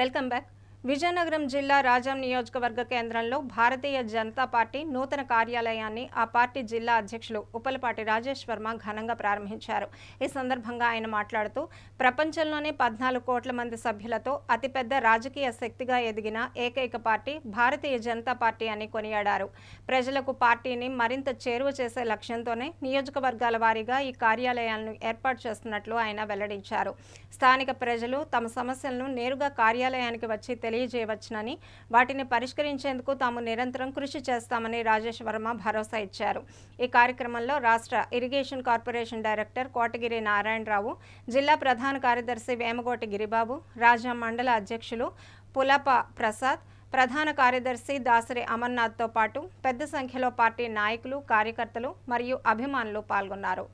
Welcome back. Vizianagaram జిల్లా రాజాం నియోజకవర్గ కేంద్రంలో భారతీయ జనతా పార్టీ నూతన కార్యాలయాన్ని ఆ పార్టీ జిల్లా అధ్యక్షులు ఉప్పలపాటి రాజేష్ వర్మ ఘనంగా ప్రారంభించారు. ఈ సందర్భంగా ఆయన మాట్లాడుతూ ప్రపంచంలోనే 14 కోట్ల మంది సభ్యులతో అతిపెద్ద రాజకీయ శక్తిగా ఎదిగిన ఏకైక పార్టీ భారతీయ జనతా పార్టీ అని కొనియాడారు. ప్రజలకు పార్టీని మరింత చేరువ చేసే లక్ష్యంతోనే నియోజకవర్గాల వారీగా ఈ కార్యాలయాలను ఏర్పాటు చేస్తున్నట్లు ఆయన వెల్లడించారు. స్థానిక ప్రజలు తమ సమస్యలను నేరుగా కార్యాలయానికి వచ్చి తెలియజేయవచ్చునని, వాటిని పరిష్కరించేందుకు తాము నిరంతరం కృషి చేస్తామని రాజేష్ వర్మ భరోసా ఇచ్చారు. ఈ కార్యక్రమంలో రాష్ట్ర irrigation corporation director Kotagiri Narayanarao, జిల్లా ప్రధాన కార్యదర్శి వేమగోటి గిరిబాబు, రాజాం మండల అధ్యక్షులు పులప ప్రసాద్, ప్రధాన కార్యదర్శి దాసరి అమర్నాథ్తో పాటు పెద్ద సంఖ్యలో పార్టీ నాయకులు, కార్యకర్తలు మరియు అభిమానులు పాల్గొన్నారు.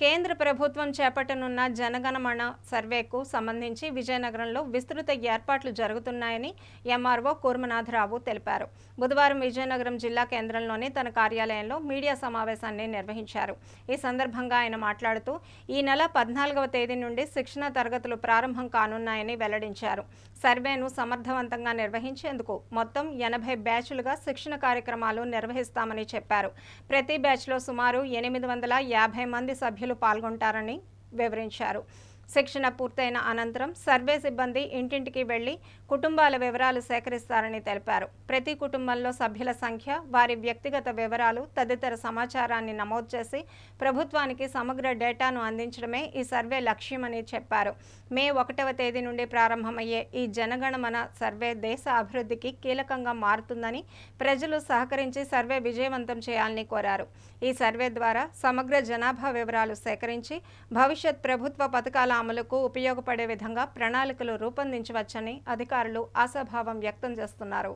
కేంద్ర ప్రభుత్వం చేపట్టనున్న జనగణమన సర్వేకు సంబంధించి విజయనగరంలో విస్తృత ఏర్పాట్లు జరుగుతున్నాయని ఎంఆర్ఓ కూర్మనాథరావు తెలిపారు. బుధవారం విజయనగరం జిల్లా కేంద్రంలోని తన కార్యాలయంలో మీడియా సమావేశాన్ని నిర్వహించారు. ఈ సందర్భంగా ఆయన మాట్లాడుతూ ఈ నెల 14వ తేదీ నుండి శిక్షణ తరగతులు ప్రారంభం కానున్నాయని వెల్లడించారు. సర్వేను సమర్థవంతంగా నిర్వహించేందుకు మొత్తం 80 బ్యాచ్లుగా శిక్షణ కార్యక్రమాలు నిర్వహిస్తామని చెప్పారు. ప్రతి బ్యాచ్లో సుమారు 850 మంది సభ్యులు పాల్గొంటారని వివరించారు. శిక్షణ పూర్తయిన అనంతరం సర్వే సిబ్బంది ఇంటింటికి వెళ్లి కుటుంబాల వివరాలు సేకరిస్తారని తెలిపారు. ప్రతి కుటుంబంలో సభ్యుల సంఖ్య, వారి వ్యక్తిగత వివరాలు తదితర సమాచారాన్ని నమోదు చేసి ప్రభుత్వానికి సమగ్ర డేటాను అందించడమే ఈ సర్వే లక్ష్యమని చెప్పారు. మే 1వ తేదీ నుండి ప్రారంభమయ్యే ఈ జనగణమన సర్వే దేశ అభివృద్ధికి కీలకంగా మారుతుందని, ప్రజలు సహకరించి సర్వే విజయవంతం చేయాలని కోరారు. ఈ సర్వే ద్వారా సమగ్ర జనాభా వివరాలు సేకరించి భవిష్యత్ ప్రభుత్వ పథకాల అమలుకు ఉపయోగపడే విధంగా ప్రణాళికలు రూపొందించవచ్చని అధికారులు ఆశాభావం వ్యక్తం చేస్తున్నారు.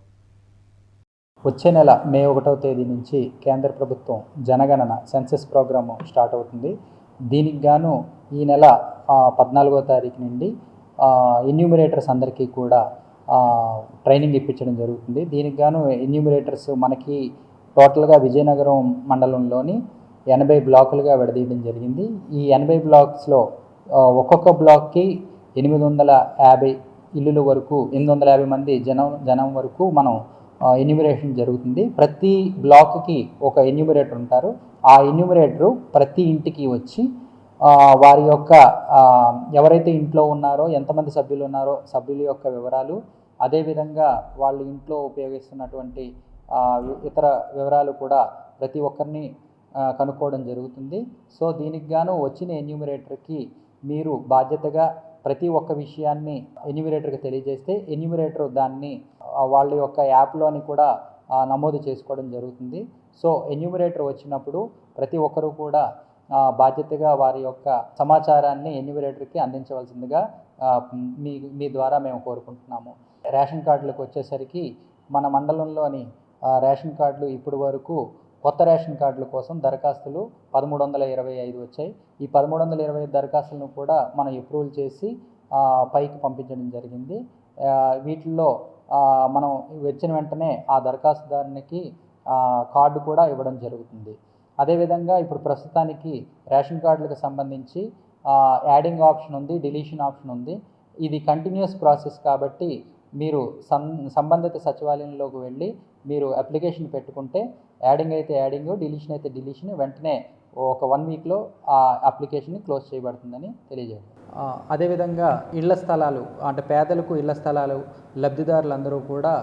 వచ్చే నెల మే 1వ తేదీ నుంచి కేంద్ర ప్రభుత్వం జనగణన సెన్సస్ ప్రోగ్రాము స్టార్ట్ అవుతుంది. దీనికి గాను ఈ నెల 14వ తారీఖు నుండి ఎన్యూమరేటర్స్ అందరికీ కూడా ట్రైనింగ్ ఇప్పించడం జరుగుతుంది. దీనికి గాను ఎన్యూమరేటర్స్ మనకి టోటల్గా విజయనగరం మండలంలోని 80 బ్లాకులుగా విడదీయడం జరిగింది. ఈ 80 బ్లాక్స్లో ఒక్కొక్క బ్లాక్కి 850 ఇల్లుల వరకు 850 మంది జనం వరకు మనం ఎన్యూమరేషన్ జరుగుతుంది. ప్రతి బ్లాక్కి ఒక ఎన్యూమరేటర్ ఉంటారు. ఆ ఎన్యూమరేటరు ప్రతి ఇంటికి వచ్చి వారి యొక్క ఎవరైతే ఇంట్లో ఉన్నారో, ఎంతమంది సభ్యులు ఉన్నారో సభ్యుల యొక్క వివరాలు, అదేవిధంగా వాళ్ళ ఇంట్లో ఉపయోగిస్తున్నటువంటి ఇతర వివరాలు కూడా ప్రతి ఒక్కరిని కనుక్కోవడం జరుగుతుంది. సో దీనికి గాను వచ్చిన ఎన్యూమరేటర్కి మీరు బాధ్యతగా ప్రతి ఒక్క విషయాన్ని ఎన్యూమరేటర్కి తెలియజేస్తే ఎన్యూమరేటర్ దాన్ని వాళ్ళ యొక్క యాప్లోని కూడా నమోదు చేసుకోవడం జరుగుతుంది. సో ఎన్యూమరేటర్ వచ్చినప్పుడు ప్రతి ఒక్కరూ కూడా బాధ్యతగా వారి యొక్క సమాచారాన్ని ఎన్యూమరేటర్కి అందించవలసిందిగా మీ ద్వారా మేము కోరుకుంటున్నాము. రేషన్ కార్డులకు వచ్చేసరికి మన మండలంలోని రేషన్ కార్డులు ఇప్పటి వరకు కొత్త రేషన్ కార్డుల కోసం దరఖాస్తులు 1325 వచ్చాయి. ఈ 1325 దరఖాస్తులను కూడా మనం అప్రూవల్ చేసి పైకి పంపించడం జరిగింది. వీటిల్లో మనం వచ్చిన వెంటనే ఆ దరఖాస్తుదారునికి కార్డు కూడా ఇవ్వడం జరుగుతుంది. అదేవిధంగా ఇప్పుడు ప్రస్తుతానికి రేషన్ కార్డులకు సంబంధించి యాడింగ్ ఆప్షన్ ఉంది, డిలీషన్ ఆప్షన్ ఉంది. ఇది కంటిన్యూస్ ప్రాసెస్ కాబట్టి మీరు సంబంధిత సచివాలయంలోకి వెళ్ళి మీరు అప్లికేషన్ పెట్టుకుంటే యాడింగ్ అయితే యాడింగ్, డిలీషన్ అయితే డిలీషన్, వెంటనే ఒక 1 వీక్లో ఆ అప్లికేషన్ని క్లోజ్ చేయబడుతుందని తెలియజేయండి. అదేవిధంగా ఇళ్ల స్థలాలు అంటే పేదలకు ఇళ్ల స్థలాలు లబ్ధిదారులందరూ కూడా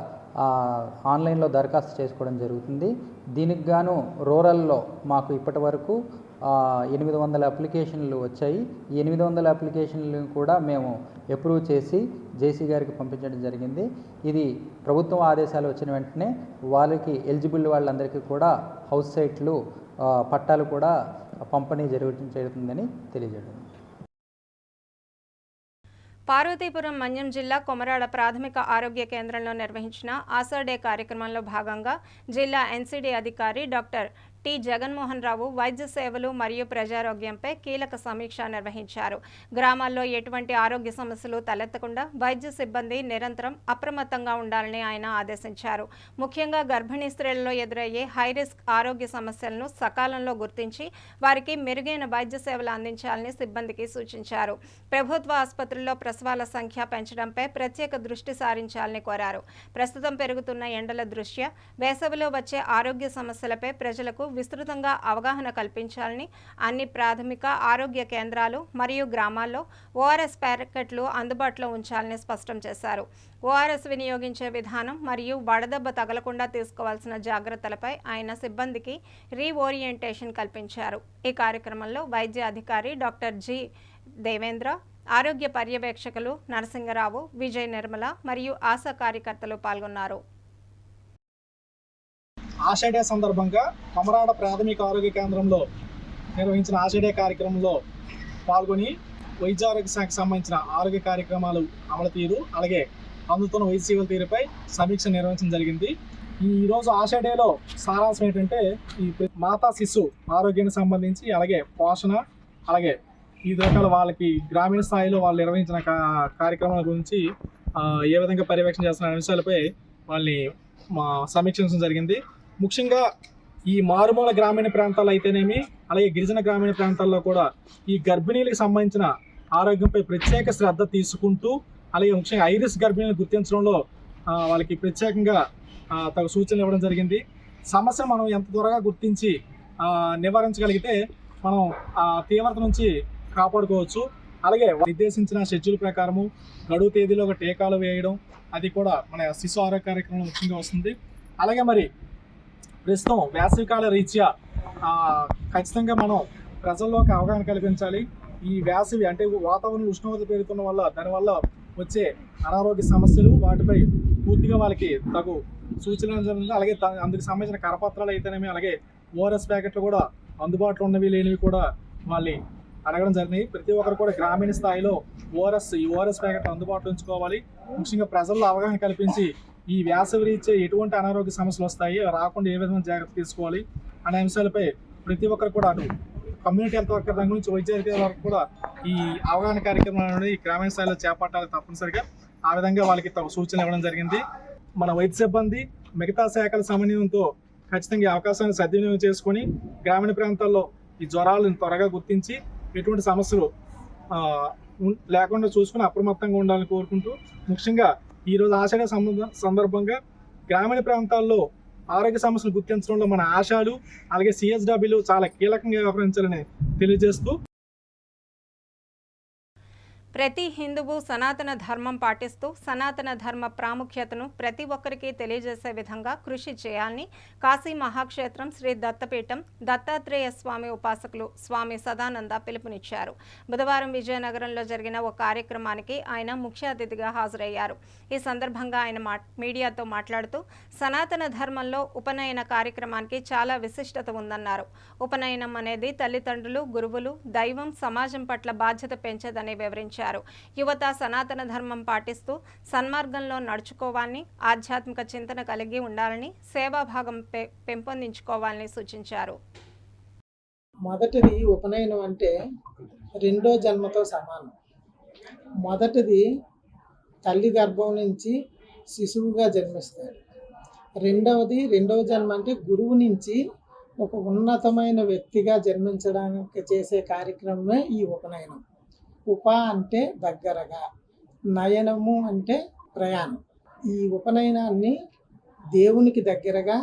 ఆన్లైన్లో దరఖాస్తు చేసుకోవడం జరుగుతుంది. దీనికి గాను రూరల్లో మాకు ఇప్పటి వరకు 800 అప్లికేషన్లు వచ్చాయి. ఈ 800 అప్లికేషన్లను కూడా మేము అప్రూవ్ చేసి జేసీ గారికి పంపించడం జరిగింది. ఇది ప్రభుత్వం ఆదేశాలు వచ్చిన వెంటనే వాళ్ళకి ఎలిజిబుల్ వాళ్ళందరికీ కూడా హౌస్ సైట్లు పట్టాలు కూడా పంపిణీ జరుగుతుందని తెలియజేయడం. పార్వతీపురం మన్యం జిల్లా కొమరాడ ప్రాథమిక ఆరోగ్య కేంద్రంలో నిర్వహించిన ఆశా డే కార్యక్రమంలో భాగంగా జిల్లా ఎన్సీడీ అధికారి డాక్టర్ టి జగన్మోహన్ రావు వైద్య సేవలు మరియు ప్రజారోగ్యంపై కీలక సమీక్ష నిర్వహించారు. గ్రామాల్లో ఎటువంటి ఆరోగ్య సమస్యలు తలెత్తకుండా వైద్య సిబ్బంది నిరంతరం అప్రమత్తంగా ఉండాలని ఆయన ఆదేశించారు. ముఖ్యంగా గర్భిణీ స్త్రీలలో ఎదురయ్యే హైరిస్క్ ఆరోగ్య సమస్యలను సకాలంలో గుర్తించి వారికి మెరుగైన వైద్య సేవలు అందించాలని సిబ్బందికి సూచించారు. ప్రభుత్వ ఆసుపత్రుల్లో ప్రసవాల సంఖ్య పెంచడంపై ప్రత్యేక దృష్టి సారించాలని కోరారు. ప్రస్తుతం పెరుగుతున్న ఎండల దృష్ట్యా వేసవిలో వచ్చే ఆరోగ్య సమస్యలపై ప్రజలకు విస్తృతంగా అవగాహన కల్పించాలని, అన్ని ప్రాథమిక ఆరోగ్య కేంద్రాలు మరియు గ్రామాల్లో ఓఆర్ఎస్ ప్యాకెట్లు అందుబాటులో ఉంచాలని స్పష్టం చేశారు. ఓఆర్ఎస్ వినియోగించే విధానం మరియు వడదెబ్బ తగలకుండా తీసుకోవాల్సిన జాగ్రత్తలపై ఆయన సిబ్బందికి రీఓరియంటేషన్ కల్పించారు. ఈ కార్యక్రమంలో వైద్య అధికారి డాక్టర్ జి దేవేంద్ర, ఆరోగ్య పర్యవేక్షకులు నరసింగరావు, విజయ్ నిర్మల మరియు ఆశా కార్యకర్తలు పాల్గొన్నారు. ఆశా డే సందర్భంగా కొమరాడ ప్రాథమిక ఆరోగ్య కేంద్రంలో నిర్వహించిన ఆశా డే కార్యక్రమంలో పాల్గొని వైద్య ఆరోగ్య శాఖకు సంబంధించిన ఆరోగ్య కార్యక్రమాలు అమలు తీరు, అలాగే అందుతున్న వైద్య సేవల తీరుపై సమీక్ష నిర్వహించడం జరిగింది. ఈరోజు ఆశా డేలో సారాంశం ఏంటంటే ఈ మాతా శిశు ఆరోగ్యానికి సంబంధించి, అలాగే పోషణ, అలాగే ఈ రకాల వాళ్ళకి గ్రామీణ స్థాయిలో వాళ్ళు నిర్వహించిన కార్యక్రమాల గురించి ఏ విధంగా పర్యవేక్షణ చేస్తున్న అంశాలపై వాళ్ళని సమీక్షించడం జరిగింది. ముఖ్యంగా ఈ మారుమూల గ్రామీణ ప్రాంతాలు అయితేనేమి, అలాగే గిరిజన గ్రామీణ ప్రాంతాల్లో కూడా ఈ గర్భిణీలకు సంబంధించిన ఆరోగ్యంపై ప్రత్యేక శ్రద్ధ తీసుకుంటూ, అలాగే ముఖ్యంగా ఐరిస్ గర్భిణీలను గుర్తించడంలో వాళ్ళకి ప్రత్యేకంగా తగు సూచనలు ఇవ్వడం జరిగింది. సమస్య మనం ఎంత త్వరగా గుర్తించి నివారించగలిగితే మనం తీవ్రత నుంచి కాపాడుకోవచ్చు. అలాగే నిర్దేశించిన షెడ్యూల్ ప్రకారము గడువు తేదీలో ఒక టీకాలు వేయడం, అది కూడా మన శిశు ఆరోగ్య కార్యక్రమం ముఖ్యంగా వస్తుంది. అలాగే మరి ప్రస్తుతం వేసవికాల రీత్యా ఖచ్చితంగా మనం ప్రజల్లోకి అవగాహన కల్పించాలి. ఈ వేసవి అంటే వాతావరణ ఉష్ణోగ్రత పెరుగుతున్న వల్ల దానివల్ల వచ్చే అనారోగ్య సమస్యలు, వాటిపై పూర్తిగా వాళ్ళకి తగు సూచనలు జరిగింది. అలాగే అందుకు సంబంధించిన కరపత్రాలు అయితేనేమి, అలాగే ఓఆర్ఎస్ ప్యాకెట్లు కూడా అందుబాటులో ఉన్నవి లేనివి కూడా వాళ్ళని అడగడం జరిగింది. ప్రతి ఒక్కరు కూడా గ్రామీణ స్థాయిలో ఓఆర్ఎస్ ప్యాకెట్లు అందుబాటులో ఉంచుకోవాలి. ముఖ్యంగా ప్రజల్లో అవగాహన కల్పించి ఈ వేసవి రీత్యా ఎటువంటి అనారోగ్య సమస్యలు వస్తాయి, రాకుండా ఏ విధంగా జాగ్రత్త తీసుకోవాలి అనే అంశాలపై ప్రతి ఒక్కరు కూడా అటు కమ్యూనిటీ హెల్త్ వర్కర్ రంగం నుంచి వైద్య అధికారుల వరకు కూడా ఈ అవగాహన కార్యక్రమాలను ఈ గ్రామీణ స్థాయిలో చేపట్టాలి తప్పనిసరిగా. ఆ విధంగా వాళ్ళకి సూచనలు ఇవ్వడం జరిగింది. మన వైద్య సిబ్బంది మిగతా శాఖల సమన్వయంతో ఖచ్చితంగా ఈ అవకాశాన్ని సద్వినియోగం చేసుకొని గ్రామీణ ప్రాంతాల్లో ఈ జ్వరాలను త్వరగా గుర్తించి ఎటువంటి సమస్యలు లేకుండా చూసుకుని అప్రమత్తంగా ఉండాలని కోరుకుంటూ, ముఖ్యంగా ఈరోజు ఆషాఢ సందర్భంగా గ్రామీణ ప్రాంతాల్లో ఆరోగ్య సమస్యలు గుర్తించడంలో మన ఆశాలు అలాగే CSWలు చాలా కీలకంగా వ్యవహరించాలని తెలియజేస్తూ, ప్రతి హిందువు సనాతన ధర్మం పాటిస్తూ సనాతన ధర్మ ప్రాముఖ్యతను ప్రతి ఒక్కరికి తెలియజేసే విధంగా కృషి చేయాలని కాశీ మహాక్షేత్రం శ్రీ దత్తపీఠం దత్తాత్రేయ స్వామి ఉపాసకులు స్వామి సదానంద పిలుపునిచ్చారు. బుధవారం విజయనగరంలో జరిగిన ఒక కార్యక్రమానికి ఆయన ముఖ్య అతిథిగా హాజరయ్యారు. ఈ సందర్భంగా ఆయన మీడియాతో మాట్లాడుతూ సనాతన ధర్మంలో ఉపనయన కార్యక్రమానికి చాలా విశిష్టత ఉందన్నారు. ఉపనయనం అనేది తల్లిదండ్రులు, గురువులు, దైవం, సమాజం పట్ల బాధ్యత పెంచేదని వివరించారు. యువత సనాతన ధర్మం పాటిస్తూ సన్మార్గంలో నడుచుకోవాలని, ఆధ్యాత్మిక చింతన కలిగి ఉండాలని, సేవాభాగం పెంపొందించుకోవాలని సూచించారు. మొదటిది ఉపనయనం అంటే రెండో జన్మతో సమానం. మొదటిది తల్లి గర్భం నుంచి శిశువుగా జన్మిస్తాడు. రెండవ జన్మ అంటే గురువు నుంచి ఒక ఉన్నతమైన వ్యక్తిగా జన్మించడానికి చేసే కార్యక్రమమే ఈ ఉపనయనం. ఉప అంటే దగ్గరగా, నయనము అంటే ప్రయాణం. ఈ ఉపనయనాన్ని దేవునికి దగ్గరగా,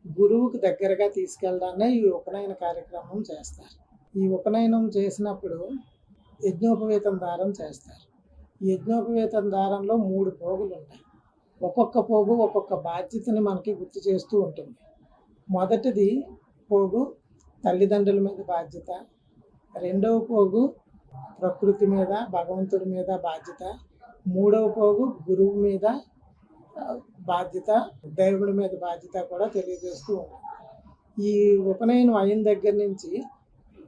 గురువుకి దగ్గరగా తీసుకెళ్ళడాన్ని ఈ ఉపనయన కార్యక్రమం చేస్తారు. ఈ ఉపనయనం చేసినప్పుడు యజ్ఞోపవేతం దారం చేస్తారు. ఈ యజ్ఞోపవేతం దారంలో 3 పోగులు ఉంటాయి. ఒక్కొక్క పోగు ఒక్కొక్క బాధ్యతని మనకి గుర్తు చేస్తూ ఉంటుంది. మొదటిది పోగు తల్లిదండ్రుల మీద బాధ్యత, రెండవ పోగు ప్రకృతి మీద, భగవంతుడి మీద బాధ్యత, మూడవ పోగు గురువు మీద బాధ్యత, దేవుడి మీద బాధ్యత కూడా తెలియజేస్తూ ఉంటుంది. ఈ ఉపనయనం అయిన దగ్గర నుంచి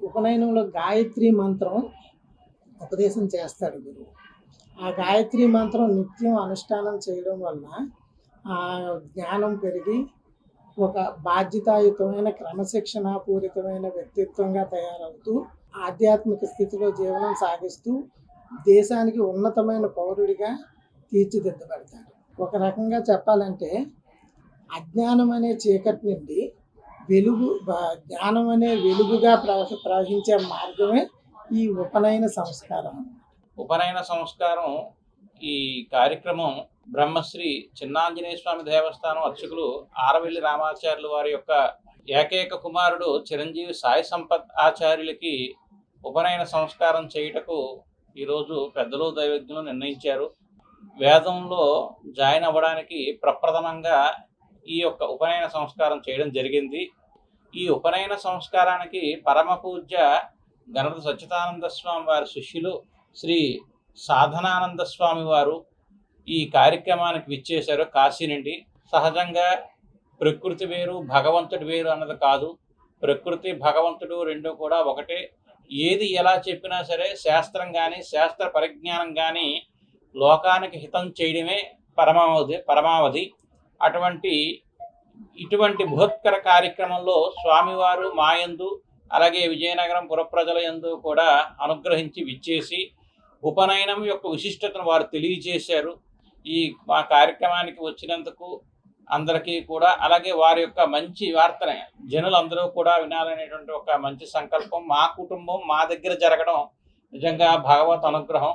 ఉపనయనంలో గాయత్రి మంత్రం ఉపదేశం చేస్తాడు గురువు. ఆ గాయత్రి మంత్రం నిత్యం అనుష్ఠానం చేయడం వలన ఆ జ్ఞానం పెరిగి ఒక బాధ్యతాయుతమైన క్రమశిక్షణాపూరితమైన వ్యక్తిత్వంగా తయారవుతూ ఆధ్యాత్మిక స్థితిలో జీవనం సాగిస్తూ దేశానికి ఉన్నతమైన పౌరుడిగా తీర్చిదిద్దబడతాడు. ఒక రకంగా చెప్పాలంటే అజ్ఞానం అనే చీకటి నుండి జ్ఞానం అనే వెలుగుగా ప్రవహించే మార్గమే ఈ ఉపనయన సంస్కారం. ఉపనయన సంస్కారం ఈ కార్యక్రమం బ్రహ్మశ్రీ చిన్నాంజనేయ స్వామి దేవస్థానం అర్చకులు ఆరవెల్లి రామాచార్యులు వారి యొక్క ఏకైక కుమారుడు చిరంజీవి సాయి సంపత్ ఆచార్యులకి ఉపనయన సంస్కారం చేయుటకు ఈరోజు పెద్దలు దైవజ్ఞులు నిర్ణయించారు. వేదంలో జాయిన్ అవ్వడానికి ప్రప్రథమంగా ఈ యొక్క ఉపనయన సంస్కారం చేయడం జరిగింది. ఈ ఉపనయన సంస్కారానికి పరమ పూజ్య గణపతి సచ్చిదానంద స్వామి వారి శిష్యులు శ్రీ సాధనానంద స్వామి వారు ఈ కార్యక్రమానికి విచ్చేశారు కాశీ నుండి. సహజంగా ప్రకృతి వేరు, భగవంతుడు వేరు అన్నది కాదు. ప్రకృతి, భగవంతుడు రెండు కూడా ఒకటే. ఏది ఎలా చెప్పినా సరే శాస్త్రం కానీ, శాస్త్ర పరిజ్ఞానం కానీ లోకానికి హితం చేయడమే పరమావధి. ఇటువంటి బృహత్కర కార్యక్రమంలో స్వామివారు మాయందు, అలాగే విజయనగరం పురప్రజల యందు కూడా అనుగ్రహించి విచ్చేసి ఉపనయనం యొక్క విశిష్టతను వారు తెలియజేశారు. మా కార్యక్రమానికి వచ్చినందుకు అందరికీ కూడా, అలాగే వారి యొక్క మంచి వార్తని జనులందరూ కూడా వినాలనేటువంటి ఒక మంచి సంకల్పం మా కుటుంబం మా దగ్గర జరగడం నిజంగా భగవత్ అనుగ్రహం.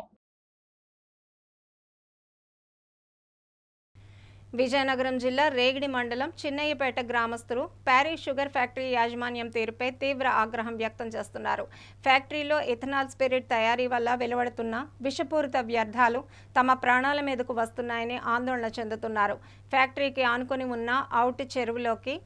విజయనగరం జిల్లా రేగిడి మండలం చిన్నయ్యపేట గ్రామస్తులు ప్యారిస్ షుగర్ ఫ్యాక్టరీ యాజమాన్యం తీరుపై తీవ్ర ఆగ్రహం వ్యక్తం చేస్తున్నారు. ఫ్యాక్టరీలో ఇథనాల్ స్పిరిట్ తయారీ వల్ల వెలువడుతున్న విషపూరిత వ్యర్థాలు తమ ప్రాణాల మీదకు వస్తున్నాయని ఆందోళన చెందుతున్నారు. ఫ్యాక్టరీకి ఆనుకొని ఉన్న ఔట్ చెరువులోకి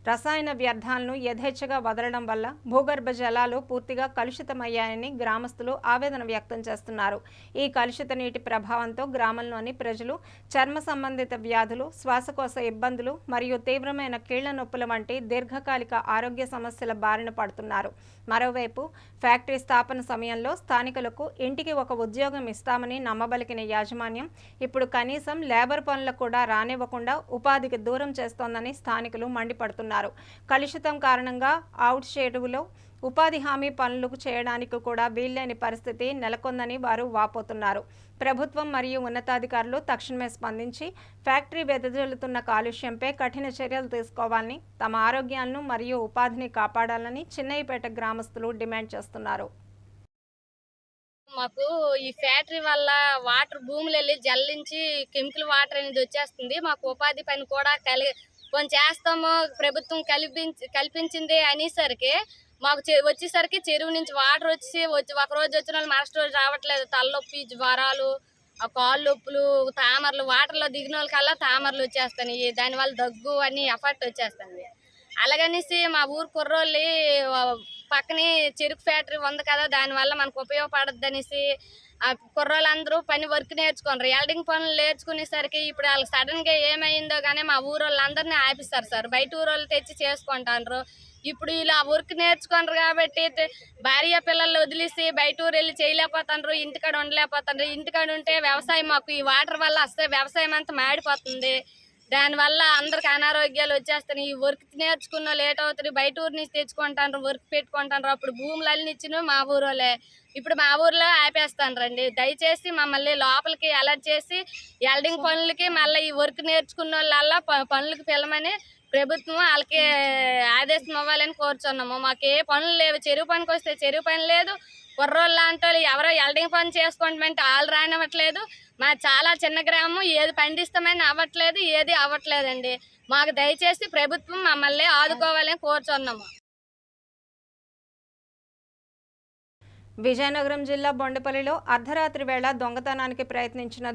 రసాయన వ్యర్థాలను యథేచ్ఛగా వదలడం వల్ల భూగర్భ జలాలు పూర్తిగా కలుషితమయ్యాయని గ్రామస్తులు ఆవేదన వ్యక్తం చేస్తున్నారు. ఈ కలుషిత నీటి ప్రభావంతో గ్రామంలోని ప్రజలు చర్మ సంబంధిత వ్యాధులు, శ్వాసకోశ ఇబ్బందులు మరియు తీవ్రమైన కీళ్ల నొప్పుల వంటి దీర్ఘకాలిక ఆరోగ్య సమస్యల బారిన పడుతున్నారు. మరోవైపు ఫ్యాక్టరీ స్థాపన సమయంలో స్థానికులకు ఇంటికి ఒక ఉద్యోగం ఇస్తామని నమ్మబలికిన యాజమాన్యం ఇప్పుడు కనీసం లేబర్ పనులకు కూడా రానివ్వకుండా ఉపాధికి దూరం చేస్తోందని స్థానికులు మండిపడుతున్నారు. కలుషితం కారణంగా అవుట్ చెరువులో ఉపాధి హామీ పనులు చేయడానికి కూడా వీల్లేని పరిస్థితి నెలకొందని వారు వాపోతున్నారు. ప్రభుత్వం మరియు ఉన్నతాధికారులు తక్షణమే స్పందించి ఫ్యాక్టరీ వెదజల్లుతున్న కాలుష్యంపై కఠిన చర్యలు తీసుకోవాలని, తమ ఆరోగ్యాలను మరియు ఉపాధిని కాపాడాలని చిన్నయ్యపేట గ్రామస్తులు డిమాండ్ చేస్తున్నారు. మాకు ఈ ఫ్యాక్టరీ వల్ల వాటర్ భూములు వెళ్ళి జల్లించి కెమికల్ వాటర్ అనేది వచ్చేస్తుంది. మాకు ఉపాధి పని కూడా కొంచెం చేస్తాము ప్రభుత్వం కల్పించింది అనేసరికి మాకు వచ్చేసరికి చెరువు నుంచి వాటర్ వచ్చి ఒక రోజు వచ్చిన వాళ్ళు మరుసటి రోజు రావట్లేదు. తలనొప్పి, జ్వరాలు, కాళ్ళు నొప్పులు, తామరలు, వాటర్లో దిగిన వాళ్ళకల్లా తామరలు వచ్చేస్తాయి. దానివల్ల దగ్గు అని ఎఫెక్ట్ వచ్చేస్తుంది. అలాగనేసి మా ఊరు కుర్రోళ్ళు పక్కనే చెరుకు ఫ్యాక్టరీ ఉంది కదా, దానివల్ల మనకు ఉపయోగపడద్దు అనేసి ఆ కుర్రోళ్ళందరూ వర్క్ నేర్చుకున్నారు. ఎల్డింగ్ పనులు నేర్చుకునేసరికి ఇప్పుడు వాళ్ళకి సడన్గా ఏమైందో కానీ మా ఊరు వాళ్ళందరినీ ఆపిస్తారు సార్. బయట ఊరు వాళ్ళు తెచ్చి చేసుకుంటారు. ఇప్పుడు వీళ్ళు ఆ వర్క్ నేర్చుకున్నారు కాబట్టి భార్య పిల్లలు వదిలేసి బయట ఊరు వెళ్ళి చేయలేకపోతున్నారు, ఇంటికాడ ఉండలేకపోతున్నారు. ఇంటికాడ ఉంటే వ్యవసాయం మాకు ఈ వాటర్ వల్ల వస్తే వ్యవసాయం అంతా మాడిపోతుంది. దానివల్ల అందరికి అనారోగ్యాలు వచ్చేస్తాయి. ఈ వర్క్ నేర్చుకున్న లేట్ అవుతుంది. బయట ఊరి నుంచి తెచ్చుకుంటారు, వర్క్ పెట్టుకుంటారు. అప్పుడు భూములు అల్లి ఇచ్చిన మా ఊరోలే ఇప్పుడు మా ఊర్లో ఆపేస్తాను. దయచేసి మమ్మల్ని లోపలికి అలర్ట్ చేసి ఎల్డింగ్ పనులకి మళ్ళీ ఈ వర్క్ నేర్చుకున్న వాళ్ళ పనులకి పిల్లమని ప్రభుత్వం వాళ్ళకి ఆదేశం ఇవ్వాలని కోరుచున్నాము. మాకు ఏ పనులు లేవు. చెరువు పనికి వస్తే చెరువు పని లేదు. కుర్రోళ్ళు లాంటి వాళ్ళు ఎవరో ఎల్డింగ్ పని చేసుకుంటామంటే వాళ్ళు రానివ్వట్లేదు. మా చాలా చిన్న గ్రామం, ఏది పండిస్తామని అవ్వట్లేదు, ఏది అవ్వట్లేదండి. మాకు దయచేసి ప్రభుత్వం మమ్మల్ని ఆదుకోవాలని కోరుచున్నాము. విజయనగరం జిల్లా బొండపల్లిలో అర్ధరాత్రి వేళ దొంగతనానికి ప్రయత్నించిన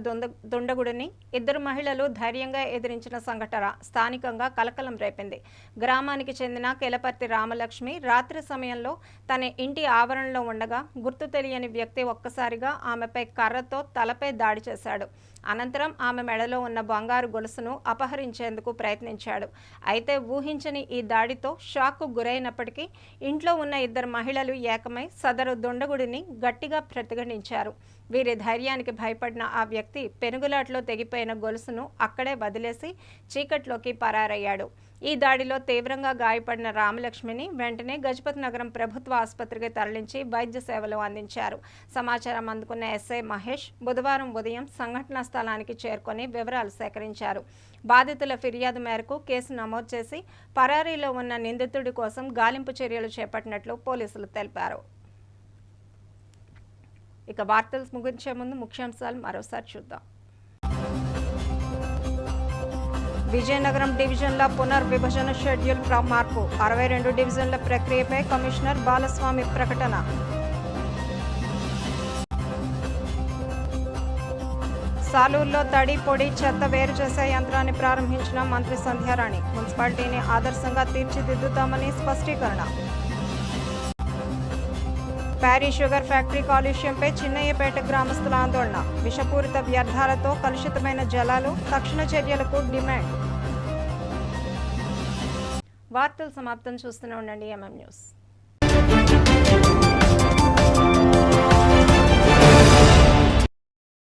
దుండగుడిని ఇద్దరు మహిళలు ధైర్యంగా ఎదిరించిన సంఘటన స్థానికంగా కలకలం రేపింది. గ్రామానికి చెందిన కెలపర్తి రామలక్ష్మి రాత్రి సమయంలో తన ఇంటి ఆవరణలో ఉండగా గుర్తు తెలియని వ్యక్తి ఒక్కసారిగా ఆమెపై కర్రతో తలపై దాడి చేశాడు. అనంతరం ఆమె మెడలో ఉన్న బంగారు గొలుసును అపహరించేందుకు ప్రయత్నించాడు. అయితే ఊహించని ఈ దాడితో షాక్కు గురైనప్పటికీ ఇంట్లో ఉన్న ఇద్దరు మహిళలు ఏకమై సదరు దుండగుడిని గట్టిగా ప్రతిఘటించారు. వీరి ధైర్యానికి భయపడిన ఆ వ్యక్తి పెనుగులాట్లో తెగిపోయిన గొలుసును అక్కడే వదిలేసి చీకట్లోకి పరారయ్యాడు. ఈ దాడిలో తీవ్రంగా గాయపడిన రామలక్ష్మిని వెంటనే గజపతి నగరం ప్రభుత్వ ఆసుపత్రికి తరలించి వైద్య సేవలు అందించారు. సమాచారం అందుకున్న ఎస్ఐ మహేష్ బుధవారం ఉదయం సంఘటనా స్థలానికి చేరుకొని వివరాలు సేకరించారు. బాధితుల ఫిర్యాదు మేరకు కేసు నమోదు చేసి పరారీలో ఉన్న నిందితుడి కోసం గాలింపు చర్యలు చేపట్టినట్లు పోలీసులు తెలిపారు. ఇక వార్తలు ముగించే ముందు ముఖ్యాంశాలు మరోసారి చూద్దాం. విజయనగరం డివిజన్ల పునర్విభజన షెడ్యూల్ మార్పు, 62 డివిజన్ల ప్రక్రియపై కమిషనర్ బాలస్వామి ప్రకటన. సాలూరులో తడి పొడి చెత్త వేరు చేసే యంత్రాన్ని ప్రారంభించిన మంత్రి సంధ్యారాణి. మున్సిపాలిటీని ఆదర్శంగా తీర్చిదిద్దుతామని స్పష్టీకరణ. ప్యారిస్ షుగర్ ఫ్యాక్టరీ కాలుష్యంపై చిన్నయ్యపేట గ్రామస్తుల ఆందోళన. విషపూరిత వ్యర్థాలతో కలుషితమైన జలాలు, తక్షణ చర్యలకు డిమాండ్. వార్తలు సమాప్తం. చూస్తూనే ఉండండి MM న్యూస్.